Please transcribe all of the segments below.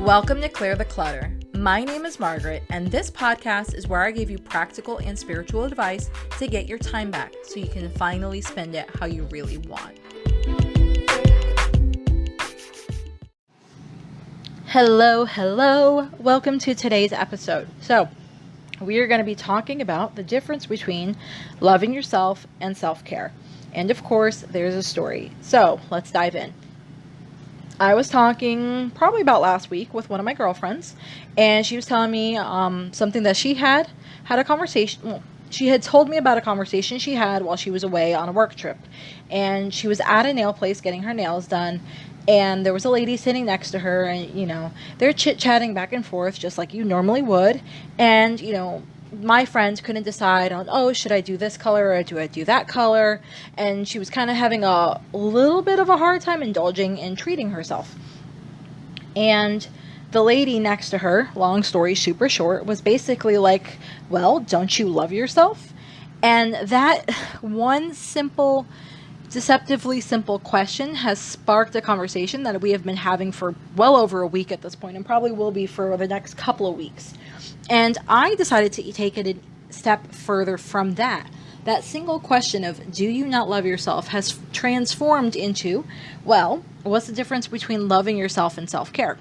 Welcome to Clear the Clutter. My name is Margaret, and this podcast is where I give you practical and spiritual advice to get your time back so you can finally spend it how you really want. Hello. Welcome to today's episode. So, we are going to be talking about the difference between loving yourself and self-care. And of course, there's a story. So, let's dive in. I was talking probably about last week with one of my girlfriends, and she was telling me something that she had a conversation. Well, she had told me about a conversation she had while she was away on a work trip, and she was at a nail place getting her nails done, and there was a lady sitting next to her, and they're chit-chatting back and forth just like you normally would, and my friend couldn't decide on, should I do this color or do I do that color? And she was kind of having a little bit of a hard time indulging in treating herself. And the lady next to her, long story super short, was basically like, well, don't you love yourself? And that one simple, deceptively simple question has sparked a conversation that we have been having for well over a week at this point, and probably will be for the next couple of weeks. And I decided to take it a step further from that. That single question of, do you not love yourself, has transformed into, well, what's the difference between loving yourself and self-care?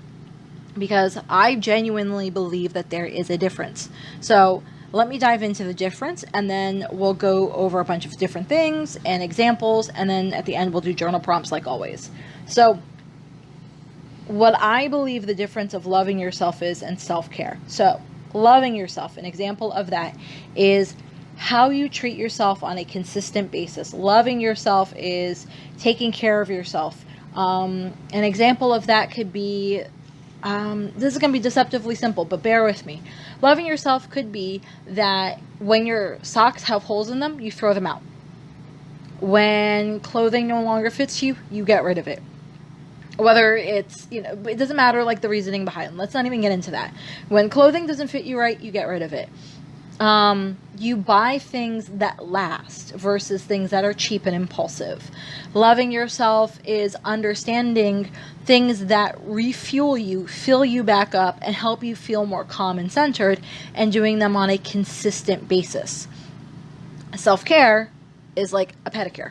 Because I genuinely believe that there is a difference. So let me dive into the difference, and then we'll go over a bunch of different things and examples, and then at the end we'll do journal prompts like always. So what I believe the difference of loving yourself is and self-care. So loving yourself, an example of that is how you treat yourself on a consistent basis. Loving yourself is taking care of yourself. An example of that could be, this is going to be deceptively simple, but bear with me. Loving yourself could be that when your socks have holes in them, you throw them out. When clothing no longer fits you, you get rid of it. Whether it's, it doesn't matter like the reasoning behind it. Let's not even get into that. When clothing doesn't fit you right, you get rid of it. You buy things that last versus things that are cheap and impulsive. Loving yourself is understanding things that refuel you, fill you back up, and help you feel more calm and centered, and doing them on a consistent basis. Self-care is like a pedicure.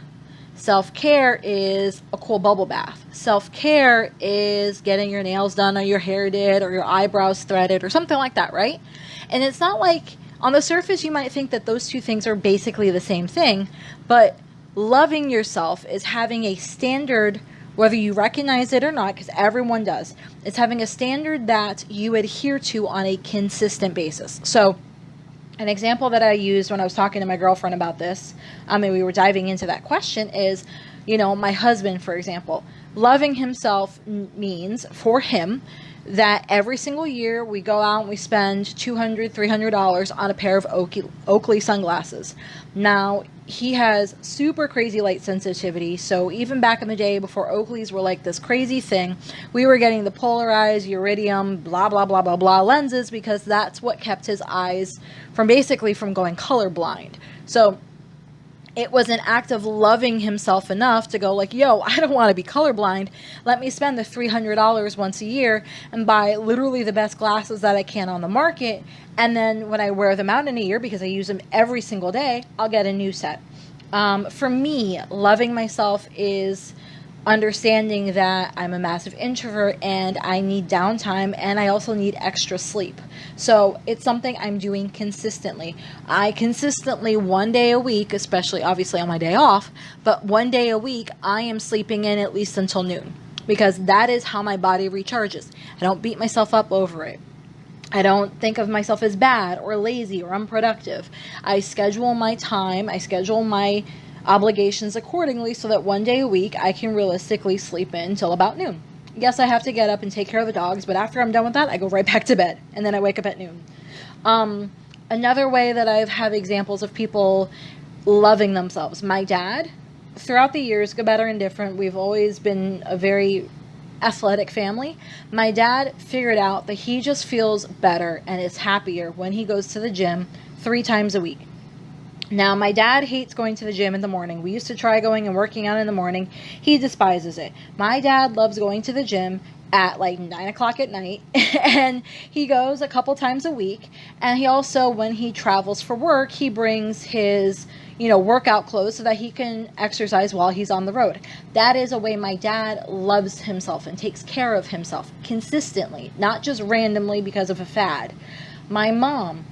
Self-care is a cool bubble bath. Self-care is getting your nails done or your hair did or your eyebrows threaded or something like that, right? And it's not like on the surface you might think that those two things are basically the same thing, but loving yourself is having a standard, whether you recognize it or not, because everyone does. It's having a standard that you adhere to on a consistent basis. So an example that I used when I was talking to my girlfriend about this, and we were diving into that question is, my husband, for example. Loving himself means, for him, that every single year we go out and we spend $200, $300 on a pair of Oakley sunglasses. Now, he has super crazy light sensitivity, so even back in the day before Oakleys were like this crazy thing, we were getting the polarized, iridium, blah, blah, blah, blah, blah lenses because that's what kept his eyes from going colorblind. So it was an act of loving himself enough to go like, I don't want to be colorblind. Let me spend the $300 once a year and buy literally the best glasses that I can on the market. And then when I wear them out in a year, because I use them every single day, I'll get a new set. For me, loving myself is understanding that I'm a massive introvert and I need downtime, and I also need extra sleep. So it's something I'm doing consistently. I consistently, one day a week, especially obviously on my day off, but one day a week, I am sleeping in at least until noon, because that is how my body recharges. I don't beat myself up over it. I don't think of myself as bad or lazy or unproductive. I schedule my time, I schedule my obligations accordingly so that one day a week I can realistically sleep in until about noon. Yes, I have to get up and take care of the dogs, but after I'm done with that, I go right back to bed, and then I wake up at noon. Another way that I have examples of people loving themselves. My dad, throughout the years, good, better, and different, we've always been a very athletic family. My dad figured out that he just feels better and is happier when he goes to the gym 3 times a week. Now, my dad hates going to the gym in the morning. We used to try going and working out in the morning. He despises it. My dad loves going to the gym at like 9 o'clock at night. And he goes a couple times a week. And he also, when he travels for work, he brings his, workout clothes so that he can exercise while he's on the road. That is a way my dad loves himself and takes care of himself consistently, not just randomly because of a fad. My mom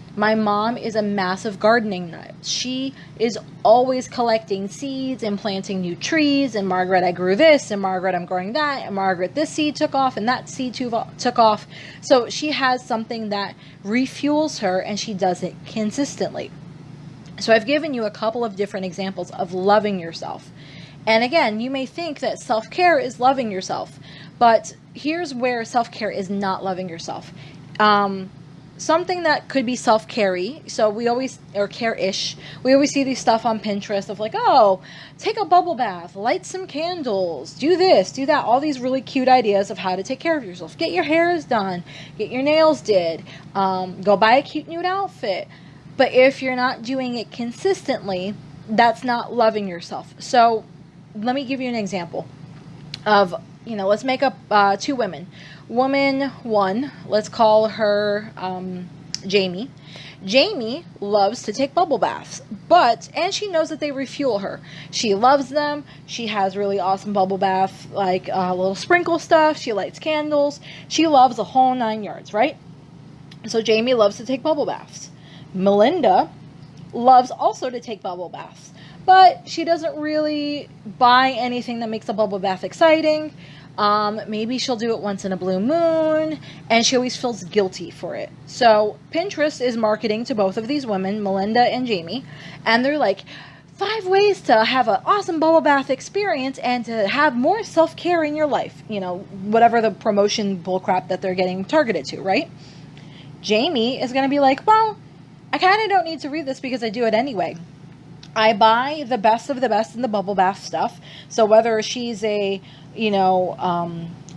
is a massive gardening nut. She is always collecting seeds and planting new trees. And Margaret, I grew this. And Margaret, I'm growing that. And Margaret, this seed took off. And that seed took off. So she has something that refuels her, and she does it consistently. So I've given you a couple of different examples of loving yourself. And again, you may think that self-care is loving yourself. But here's where self-care is not loving yourself. Something that could be self-care-y, or care-ish, we always see these stuff on Pinterest of like, oh, take a bubble bath, light some candles, do this, do that, all these really cute ideas of how to take care of yourself. Get your hairs done, get your nails did, go buy a cute new outfit. But if you're not doing it consistently, that's not loving yourself. So let me give you an example of, let's make up two women. Woman one, let's call her Jamie. Jamie loves to take bubble baths, and she knows that they refuel her. She loves them. She has really awesome bubble bath, like little sprinkle stuff. She lights candles. She loves the whole 9 yards, right? So Jamie loves to take bubble baths. Melinda loves also to take bubble baths, but she doesn't really buy anything that makes a bubble bath exciting. Maybe she'll do it once in a blue moon, and she always feels guilty for it. So Pinterest is marketing to both of these women, Melinda and Jamie, and they're like, 5 ways to have an awesome bubble bath experience and to have more self-care in your life. Whatever the promotion bullcrap that they're getting targeted to, right? Jamie is going to be like, well, I kind of don't need to read this because I do it anyway. I buy the best of the best in the bubble bath stuff. So whether she's a,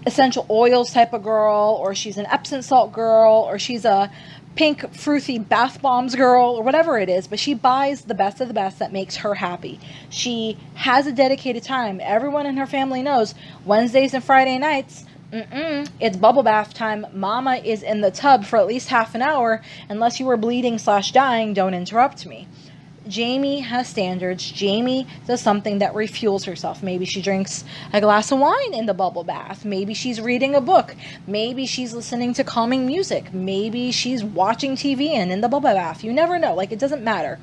essential oils type of girl, or she's an Epsom salt girl, or she's a pink fruity bath bombs girl, or whatever it is, but she buys the best of the best that makes her happy. She has a dedicated time. Everyone in her family knows Wednesdays and Friday nights, it's bubble bath time. Mama is in the tub for at least half an hour. Unless you were bleeding/dying, don't interrupt me. Jamie has standards. Jamie does something that refuels herself. Maybe she drinks a glass of wine in the bubble bath. Maybe she's reading a book. Maybe she's listening to calming music. Maybe she's watching TV and in the bubble bath. You never know. It doesn't matter.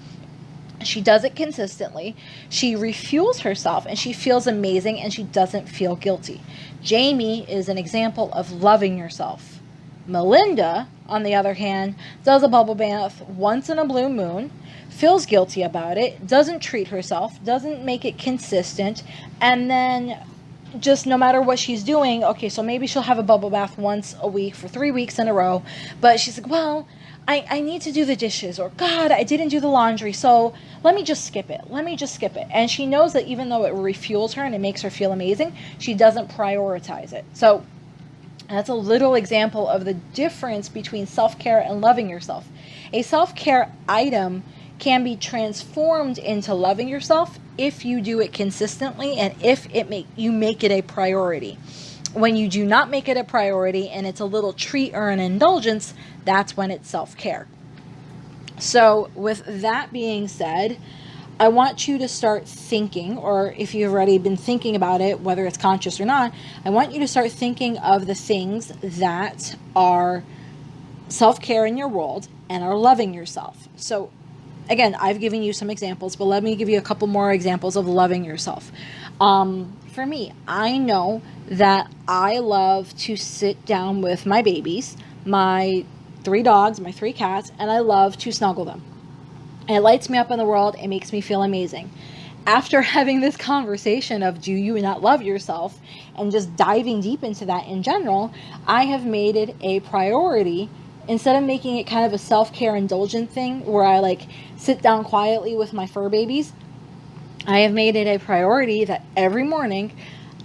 She does it consistently. She refuels herself, and she feels amazing, and she doesn't feel guilty. Jamie is an example of loving yourself. Melinda, on the other hand, does a bubble bath once in a blue moon, feels guilty about it, doesn't treat herself, doesn't make it consistent, and then just no matter what she's doing, okay, so maybe she'll have a bubble bath once a week for 3 weeks in a row, but she's like, well, I need to do the dishes, or God, I didn't do the laundry, so let me just skip it. And she knows that even though it refuels her and it makes her feel amazing, she doesn't prioritize it. So that's a little example of the difference between self-care and loving yourself. A self-care item can be transformed into loving yourself if you do it consistently and if you make it a priority. When you do not make it a priority and it's a little treat or an indulgence, that's when it's self-care. So with that being said, I want you to start thinking, or if you've already been thinking about it, whether it's conscious or not, I want you to start thinking of the things that are self-care in your world and are loving yourself. So again, I've given you some examples, but let me give you a couple more examples of loving yourself. For me, I know that I love to sit down with my babies, my 3 dogs, my 3 cats, and I love to snuggle them. It lights me up in the world. It makes me feel amazing. After having this conversation of do you not love yourself and just diving deep into that in general, I have made it a priority. Instead of making it kind of a self-care indulgent thing where I sit down quietly with my fur babies, I have made it a priority that every morning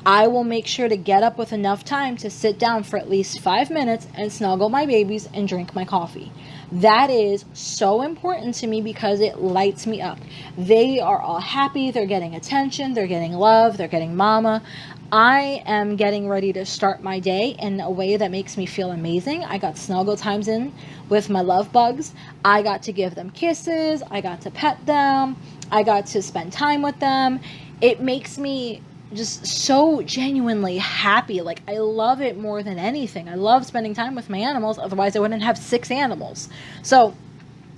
I will make sure to get up with enough time to sit down for at least 5 minutes and snuggle my babies and drink my coffee. That is so important to me because it lights me up. They are all happy. They're getting attention. They're getting love. They're getting mama. I am getting ready to start my day in a way that makes me feel amazing. I got snuggle times in with my love bugs. I got to give them kisses. I got to pet them. I got to spend time with them. It makes me just so genuinely happy. Like, I love it more than anything. I love spending time with my animals. Otherwise, I wouldn't have 6 animals. So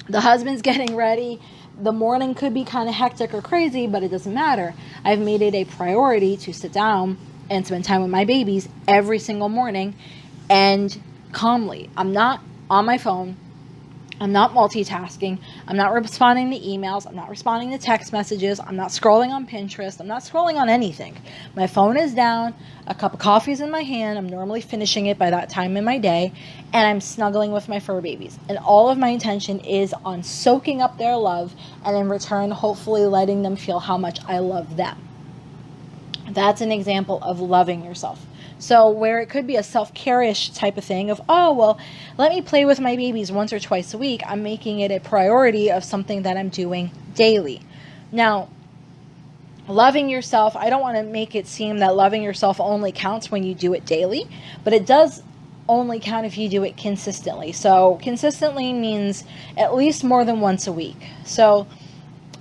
the husband's getting ready. The morning could be kind of hectic or crazy, but it doesn't matter. I've made it a priority to sit down and spend time with my babies every single morning and calmly. I'm not on my phone. I'm not multitasking. I'm not responding to emails. I'm not responding to text messages. I'm not scrolling on Pinterest. I'm not scrolling on anything. My phone is down. A cup of coffee is in my hand. I'm normally finishing it by that time in my day. And I'm snuggling with my fur babies. And all of my intention is on soaking up their love. And in return, hopefully letting them feel how much I love them. That's an example of loving yourself. So where it could be a self-care-ish type of thing of, oh, well, let me play with my babies once or twice a week. I'm making it a priority of something that I'm doing daily. Now, loving yourself, I don't want to make it seem that loving yourself only counts when you do it daily, but it does only count if you do it consistently. So consistently means at least more than once a week. So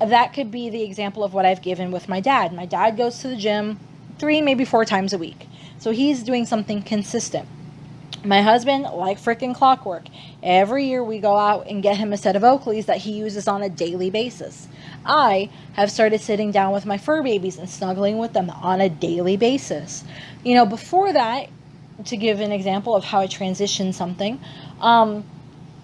that could be the example of what I've given with my dad. My dad goes to the gym 3, maybe 4 times a week. So he's doing something consistent. My husband, like freaking clockwork, every year we go out and get him a set of Oakleys that he uses on a daily basis. I have started sitting down with my fur babies and snuggling with them on a daily basis. Before that, to give an example of how I transitioned something,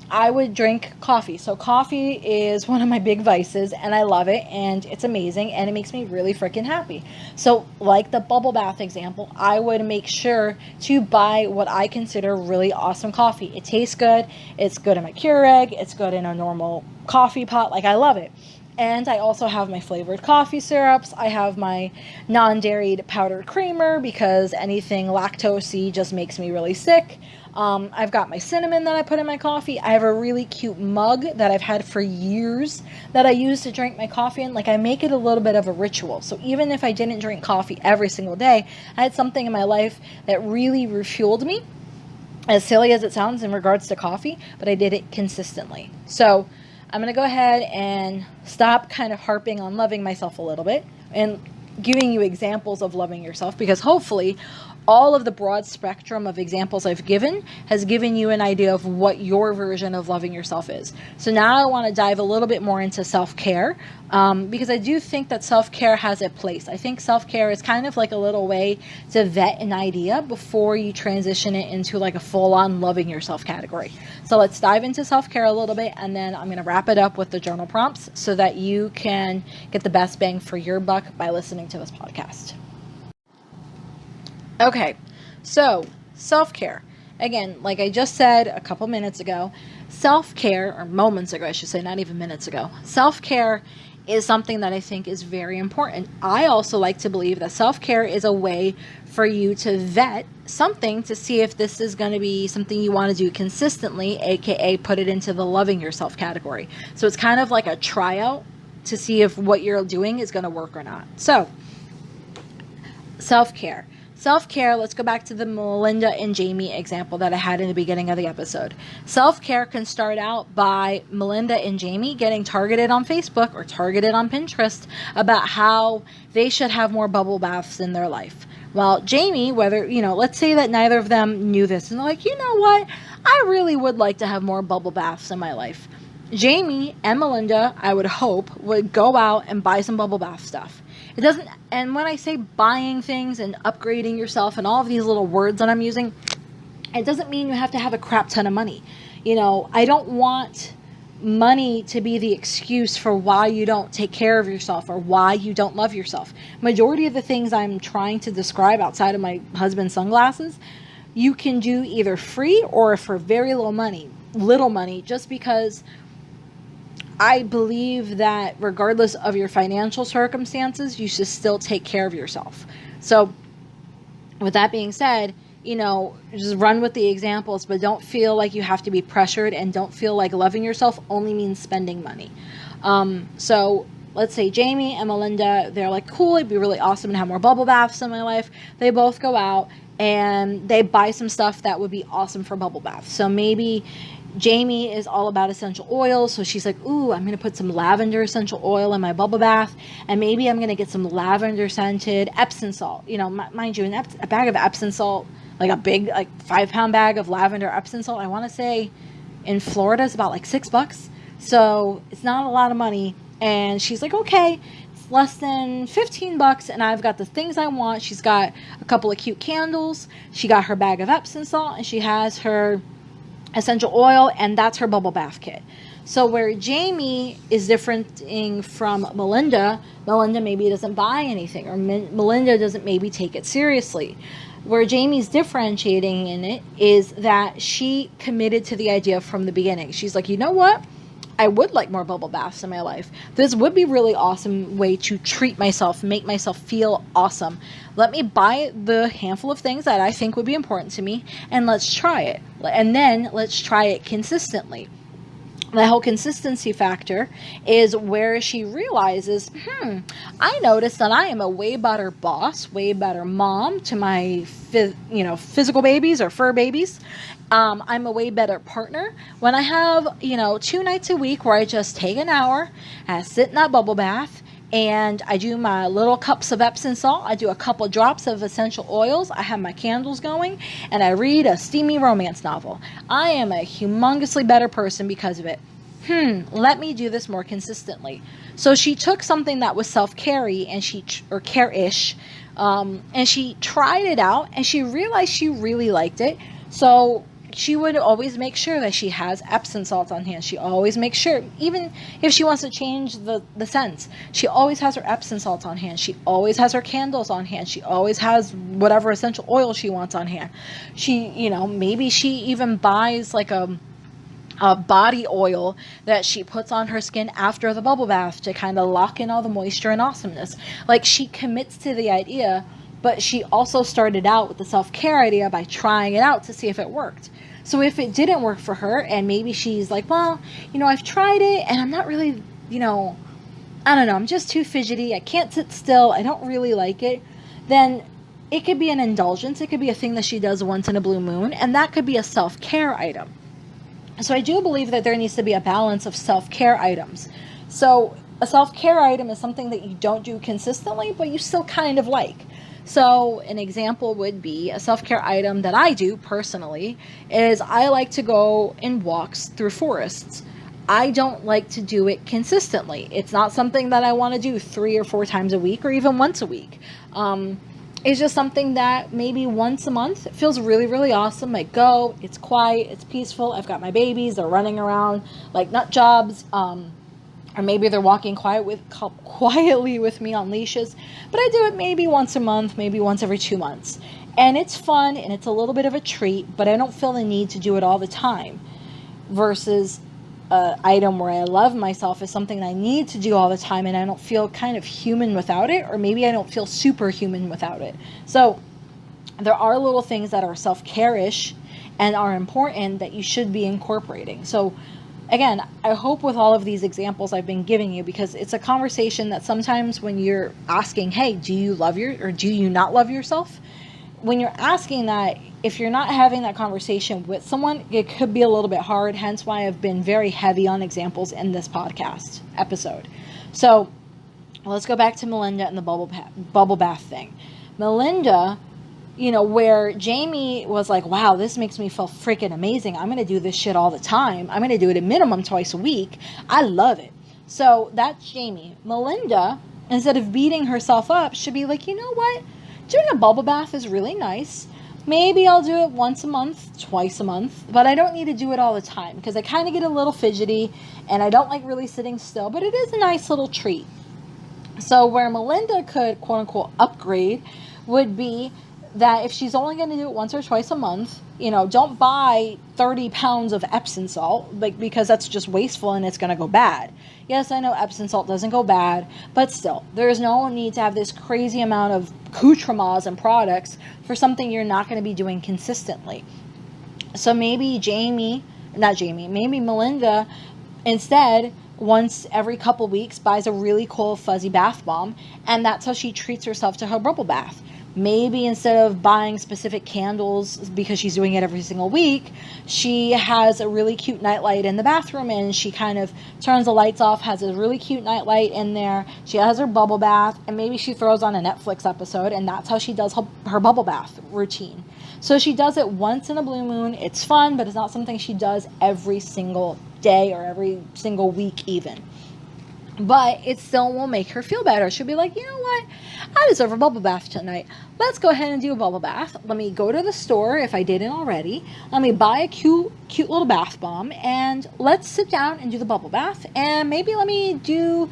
I would drink coffee. So coffee is one of my big vices, and I love it, and it's amazing, and it makes me really freaking happy. So like the bubble bath example, I would make sure to buy what I consider really awesome coffee. It tastes good. It's good in my Keurig. It's good in a normal coffee pot. Like, I love it. And I also have my flavored coffee syrups. I have my non-dairied powdered creamer because anything lactose-y just makes me really sick. I've got my cinnamon that I put in my coffee. I have a really cute mug that I've had for years that I use to drink my coffee in. Like, I make it a little bit of a ritual. So even if I didn't drink coffee every single day, I had something in my life that really refueled me, as silly as it sounds in regards to coffee, but I did it consistently. So I'm going to go ahead and stop kind of harping on loving myself a little bit and giving you examples of loving yourself, because hopefully all of the broad spectrum of examples I've given has given you an idea of what your version of loving yourself is. So now I want to dive a little bit more into self-care, because I do think that self-care has a place. I think self-care is kind of like a little way to vet an idea before you transition it into like a full-on loving yourself category. So let's dive into self-care a little bit, and then I'm going to wrap it up with the journal prompts so that you can get the best bang for your buck by listening to this podcast. Okay, so self-care. Again, like I just said a couple minutes ago, self-care, or moments ago, I should say, not even minutes ago, self-care is something that I think is very important. I also like to believe that self-care is a way for you to vet something to see if this is going to be something you want to do consistently, aka put it into the loving yourself category. So it's kind of like a tryout to see if what you're doing is going to work or not. So, self-care. Self-care, let's go back to the Melinda and Jamie example that I had in the beginning of the episode. Self-care can start out by Melinda and Jamie getting targeted on Facebook or targeted on Pinterest about how they should have more bubble baths in their life. Well, Jamie, let's say that neither of them knew this, and they're like, you know what? I really would like to have more bubble baths in my life. Jamie and Melinda, I would hope, would go out and buy some bubble bath stuff. It doesn't, and when I say buying things and upgrading yourself and all of these little words that I'm using, it doesn't mean you have to have a crap ton of money. I don't want money to be the excuse for why you don't take care of yourself or why you don't love yourself. Majority of the things I'm trying to describe outside of my husband's sunglasses, you can do either free or for very little money, just because I believe that regardless of your financial circumstances, you should still take care of yourself. So with that being said, just run with the examples, but don't feel like you have to be pressured, and don't feel like loving yourself only means spending money. So let's say Jamie and Melinda, they're like, cool, it'd be really awesome to have more bubble baths in my life. They both go out and they buy some stuff that would be awesome for bubble baths. So maybe Jamie is all about essential oils, so she's like, ooh, I'm going to put some lavender essential oil in my bubble bath, and maybe I'm going to get some lavender scented Epsom salt. You know, mind you, a bag of Epsom salt, like a big, like 5-pound bag of lavender Epsom salt, I want to say in Florida is about like $6. So it's not a lot of money. And she's like, okay, it's less than $15 and I've got the things I want. She's got a couple of cute candles. She got her bag of Epsom salt, and she has her essential oil, and that's her bubble bath kit. So where Jamie is differing from Melinda maybe doesn't buy anything, or Melinda doesn't maybe take it seriously. Where Jamie's differentiating in it is that she committed to the idea from the beginning. She's like, you know what? I would like more bubble baths in my life. This would be a really awesome way to treat myself, make myself feel awesome. Let me buy the handful of things that I think would be important to me, and let's try it. And then let's try it consistently. The whole consistency factor is where she realizes, I noticed that I am a way better boss, way better mom to my physical babies or fur babies. I'm a way better partner when I have, 2 nights a week where I just take an hour and I sit in that bubble bath and I do my little cups of Epsom salt. I do a couple drops of essential oils. I have my candles going and I read a steamy romance novel. I am a humongously better person because of it. Let me do this more consistently. So she took something that was self-care-y or care-ish, and she tried it out and she realized she really liked it. So she would always make sure that she has Epsom salt on hand. She always makes sure, even if she wants to change the scents, she always has her Epsom salt on hand. She always has her candles on hand. She always has whatever essential oil she wants on hand. She, maybe she even buys like a body oil that she puts on her skin after the bubble bath to kind of lock in all the moisture and awesomeness. Like, she commits to the idea, but she also started out with the self-care idea by trying it out to see if it worked. So if it didn't work for her, and maybe she's like, well, I've tried it and I'm not really, I don't know, I'm just too fidgety. I can't sit still. I don't really like it. Then it could be an indulgence. It could be a thing that she does once in a blue moon, and that could be a self-care item. So I do believe that there needs to be a balance of self-care items. So a self-care item is something that you don't do consistently, but you still kind of like. So an example would be a self-care item that I do personally is I like to go in walks through forests. I don't like to do it consistently. It's not something that I want to do 3 or 4 times a week or even once a week. It's just something that maybe once a month, it feels really, really awesome. I go, it's quiet, it's peaceful. I've got my babies, they're running around like nut jobs. Or maybe they're walking quietly with me on leashes. But I do it maybe once a month, maybe once every 2 months. And it's fun and it's a little bit of a treat, but I don't feel the need to do it all the time. Versus an item where I love myself is something I need to do all the time and I don't feel kind of human without it, or maybe I don't feel superhuman without it. So there are little things that are self-care-ish and are important that you should be incorporating. So again, I hope with all of these examples I've been giving you, because it's a conversation that sometimes when you're asking, hey, do you not love yourself? When you're asking that, if you're not having that conversation with someone, it could be a little bit hard, hence why I've been very heavy on examples in this podcast episode. So let's go back to Melinda and the bubble bath thing. Melinda, where Jamie was like, wow, this makes me feel freaking amazing. I'm going to do this shit all the time. I'm going to do it a minimum twice a week. I love it. So that's Jamie. Melinda, instead of beating herself up, should be like, you know what? Doing a bubble bath is really nice. Maybe I'll do it once a month, twice a month, but I don't need to do it all the time because I kind of get a little fidgety and I don't like really sitting still, but it is a nice little treat. So where Melinda could, quote unquote, upgrade would be that if she's only going to do it once or twice a month, don't buy 30 pounds of Epsom salt, because that's just wasteful and it's going to go bad. Yes, I know Epsom salt doesn't go bad, but still, there's no need to have this crazy amount of accoutrements and products for something you're not going to be doing consistently. So maybe maybe Melinda instead once every couple weeks buys a really cool fuzzy bath bomb, and that's how she treats herself to her bubble bath. Maybe instead of buying specific candles because she's doing it every single week, she has a really cute nightlight in the bathroom and she kind of turns the lights off, has a really cute nightlight in there. She has her bubble bath, and maybe she throws on a Netflix episode, and that's how she does her bubble bath routine. So she does it once in a blue moon. It's fun, but it's not something she does every single day or every single week even. But it still will make her feel better. She'll be like, you know what? I deserve a bubble bath tonight. Let's go ahead and do a bubble bath. Let me go to the store if I didn't already. Let me buy a cute little bath bomb, and let's sit down and do the bubble bath. And maybe let me do,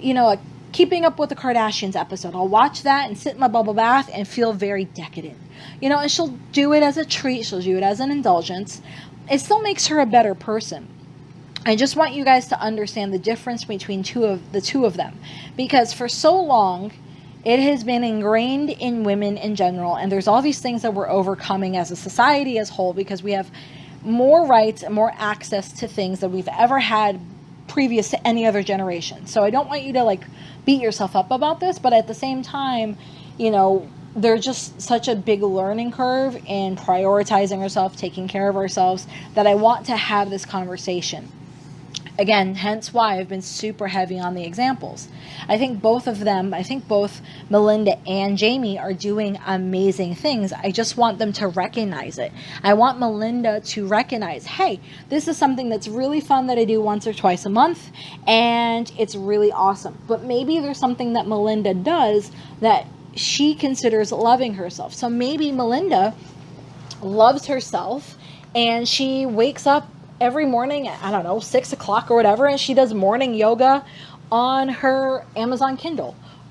a Keeping Up with the Kardashians episode. I'll watch that and sit in my bubble bath and feel very decadent. And she'll do it as a treat. She'll do it as an indulgence. It still makes her a better person. I just want you guys to understand the difference between the two of them, because for so long it has been ingrained in women in general, and there's all these things that we're overcoming as a society as a whole, because we have more rights and more access to things than we've ever had previous to any other generation. So I don't want you to beat yourself up about this, but at the same time, there's just such a big learning curve in prioritizing ourselves, taking care of ourselves, that I want to have this conversation. Again, hence why I've been super heavy on the examples. I think both Melinda and Jamie are doing amazing things. I just want them to recognize it. I want Melinda to recognize, hey, this is something that's really fun that I do once or twice a month, and it's really awesome. But maybe there's something that Melinda does that she considers loving herself. So maybe Melinda loves herself, and she wakes up every morning at, 6:00 or whatever, and she does morning yoga on her Amazon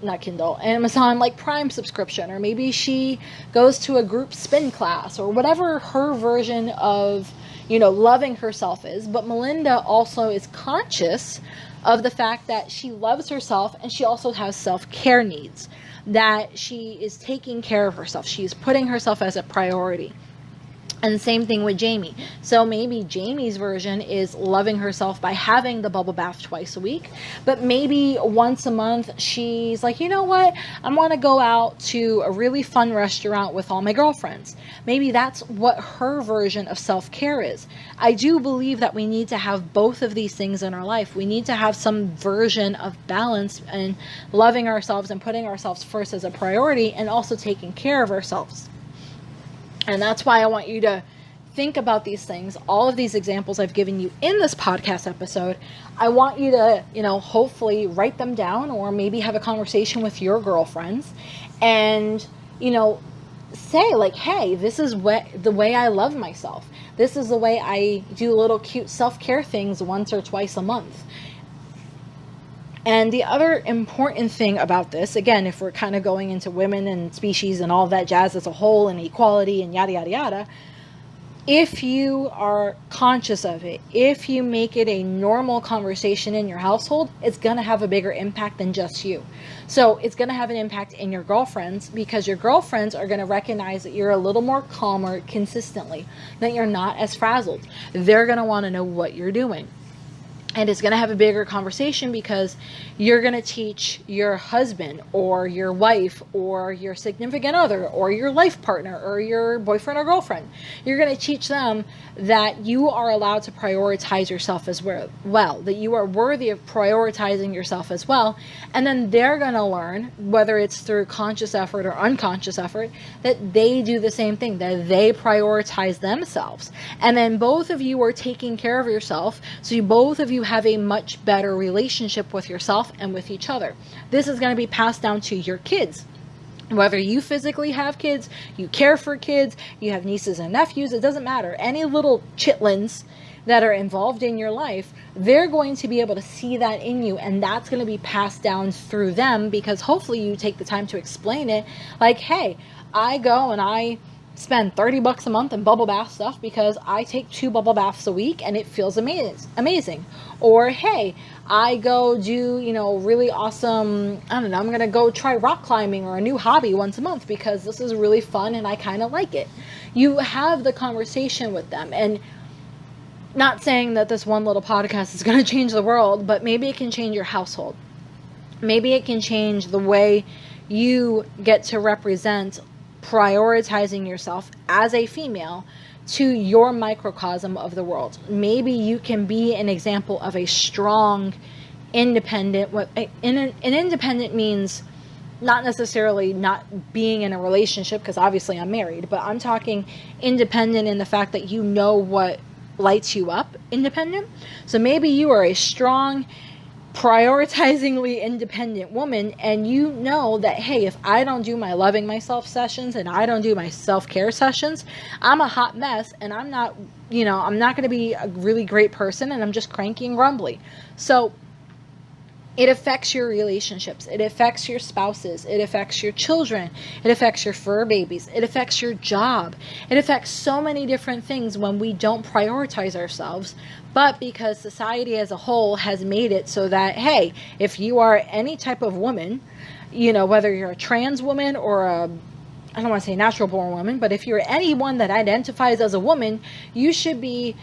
Amazon Prime subscription, or maybe she goes to a group spin class, or whatever her version of, loving herself is. But Melinda also is conscious of the fact that she loves herself, and she also has self-care needs, that she is taking care of herself. She's putting herself as a priority. And same thing with Jamie. So maybe Jamie's version is loving herself by having the bubble bath twice a week. But maybe once a month, she's like, you know what? I want to go out to a really fun restaurant with all my girlfriends. Maybe that's what her version of self-care is. I do believe that we need to have both of these things in our life. We need to have some version of balance and loving ourselves and putting ourselves first as a priority, and also taking care of ourselves. And that's why I want you to think about these things. All of these examples I've given you in this podcast episode, I want you to, hopefully write them down, or maybe have a conversation with your girlfriends and, say hey, this is the way I love myself. This is the way I do little cute self-care things once or twice a month. And the other important thing about this, again, if we're kind of going into women and species and all that jazz as a whole, and equality and yada, yada, yada, if you are conscious of it, if you make it a normal conversation in your household, it's going to have a bigger impact than just you. So it's going to have an impact in your girlfriends, because your girlfriends are going to recognize that you're a little more calmer consistently, that you're not as frazzled. They're going to want to know what you're doing. And it's going to have a bigger conversation, because you're going to teach your husband or your wife or your significant other or your life partner or your boyfriend or girlfriend. You're going to teach them that you are allowed to prioritize yourself as well, that you are worthy of prioritizing yourself as well. And then they're going to learn, whether it's through conscious effort or unconscious effort, that they do the same thing, that they prioritize themselves. And then both of you are taking care of yourself. So both of you have a much better relationship with yourself and with each other. This is going to be passed down to your kids. Whether you physically have kids, you care for kids, you have nieces and nephews, it doesn't matter. Any little chitlins that are involved in your life, they're going to be able to see that in you, and that's going to be passed down through them, because hopefully you take the time to explain it. Hey, I go and I spend $30 a month in bubble bath stuff because I take 2 bubble baths a week and it feels amazing. Or, hey, I go do, really awesome, I'm going to go try rock climbing or a new hobby once a month because this is really fun and I kind of like it. You have the conversation with them, and Not saying that this one little podcast is going to change the world, but maybe it can change your household. Maybe it can change the way you get to represent prioritizing yourself as a female to your microcosm of the world. Maybe you can be an example of a strong, independent. An independent means not necessarily not being in a relationship, because obviously I'm married, but I'm talking independent in the fact that you know what lights you up, independent. So maybe you are a strong, prioritizingly independent woman, and you know that, hey, if I don't do my loving myself sessions and I don't do my self-care sessions, I'm a hot mess, and I'm not going to be a really great person, and I'm just cranky and grumbly. So it affects your relationships. It affects your spouses. It affects your children. It affects your fur babies. It affects your job. It affects so many different things when we don't prioritize ourselves. But because society as a whole has made it so that, hey, if you are any type of woman, whether you're a trans woman or I don't want to say natural born woman, but if you're anyone that identifies as a woman, you should be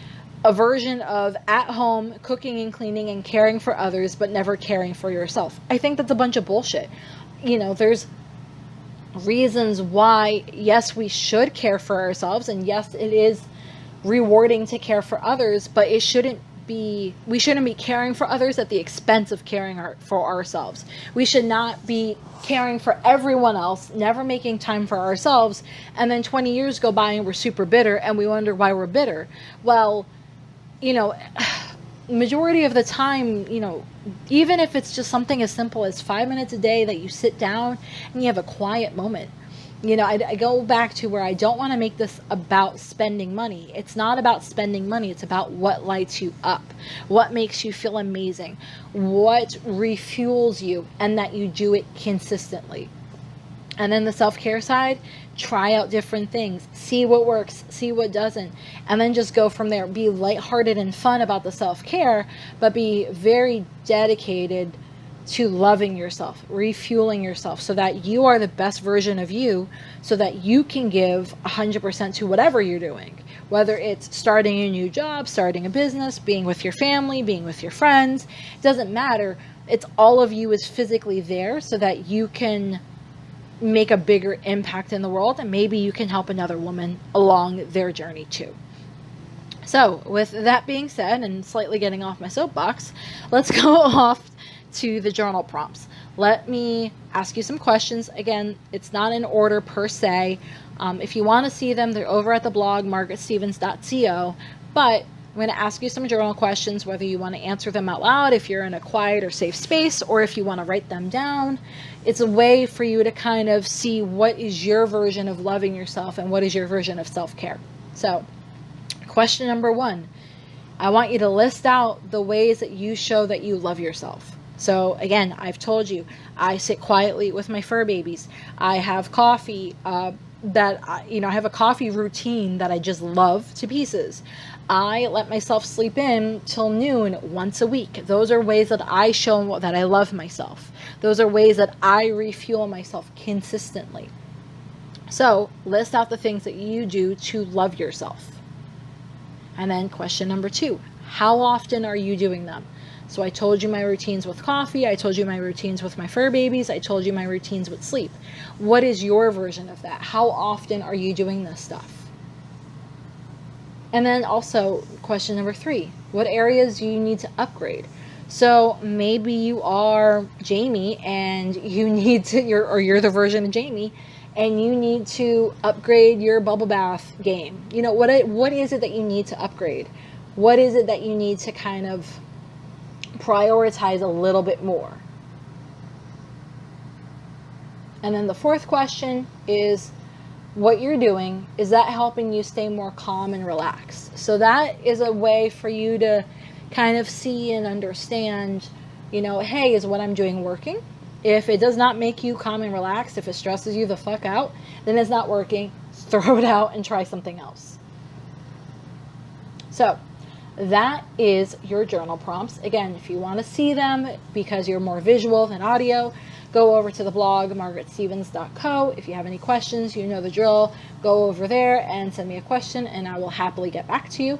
a version of at home cooking and cleaning and caring for others, but never caring for yourself. I think that's a bunch of bullshit. There's reasons why, yes, we should care for ourselves, and yes, it is rewarding to care for others, but we shouldn't be caring for others at the expense of caring for ourselves. We should not be caring for everyone else, never making time for ourselves, and then 20 years go by and we're super bitter and we wonder why we're bitter. Well, majority of the time, even if it's just something as simple as 5 minutes a day that you sit down and you have a quiet moment. I go back to where I don't want to make this about spending money. It's not about spending money. It's about what lights you up, what makes you feel amazing, what refuels you, and that you do it consistently. And then the self-care side, try out different things, see what works, see what doesn't, and then just go from there. Be lighthearted and fun about the self-care, but be very dedicated to loving yourself, refueling yourself, so that you are the best version of you, so that you can give 100% to whatever you're doing, whether it's starting a new job, starting a business, being with your family, being with your friends. It doesn't matter. It's all of you is physically there so that you can make a bigger impact in the world, and maybe you can help another woman along their journey too. So with that being said, and slightly getting off my soapbox, let's go off to the journal prompts. Let me ask you some questions. Again, it's not in order per se. If you want to see them, they're over at the blog margaretstevens.co, but I'm going to ask you some journal questions, whether you want to answer them out loud if you're in a quiet or safe space, or if you want to write them down. It's a way for you to kind of see what is your version of loving yourself and what is your version of self-care. So, question number 1, I want you to list out the ways that you show that you love yourself. So again, I've told you, I sit quietly with my fur babies. I have coffee, I have a coffee routine that I just love to pieces. I let myself sleep in till noon once a week. Those are ways that I show that I love myself. Those are ways that I refuel myself consistently. So list out the things that you do to love yourself. And then question number 2, how often are you doing them? So I told you my routines with coffee. I told you my routines with my fur babies. I told you my routines with sleep. What is your version of that? How often are you doing this stuff? And then also question number 3, what areas do you need to upgrade? So maybe you are Jamie and you need to, you're the version of Jamie, and you need to upgrade your bubble bath game. What is it that you need to upgrade? What is it that you need to kind of prioritize a little bit more? And then the 4th question is, what you're doing, is that helping you stay more calm and relaxed? So that is a way for you to kind of see and understand, hey, is what I'm doing working? If it does not make you calm and relaxed, if it stresses you the fuck out, then it's not working. Throw it out and try something else. So that is your journal prompts. Again, if you want to see them because you're more visual than audio, go over to the blog margaretstevens.co. If you have any questions, you know the drill. Go over there and send me a question and I will happily get back to you.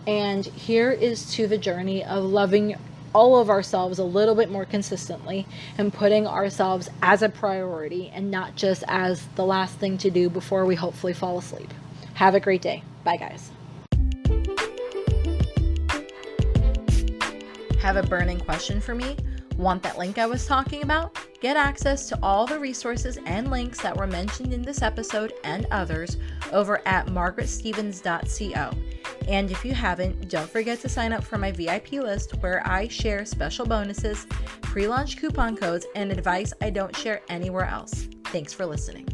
And here is to the journey of loving all of ourselves a little bit more consistently and putting ourselves as a priority and not just as the last thing to do before we hopefully fall asleep. Have a great day. Bye, guys. Have a burning question for me? Want that link I was talking about? Get access to all the resources and links that were mentioned in this episode and others over at margaretstevens.co. And if you haven't, don't forget to sign up for my VIP list where I share special bonuses, pre-launch coupon codes, and advice I don't share anywhere else. Thanks for listening.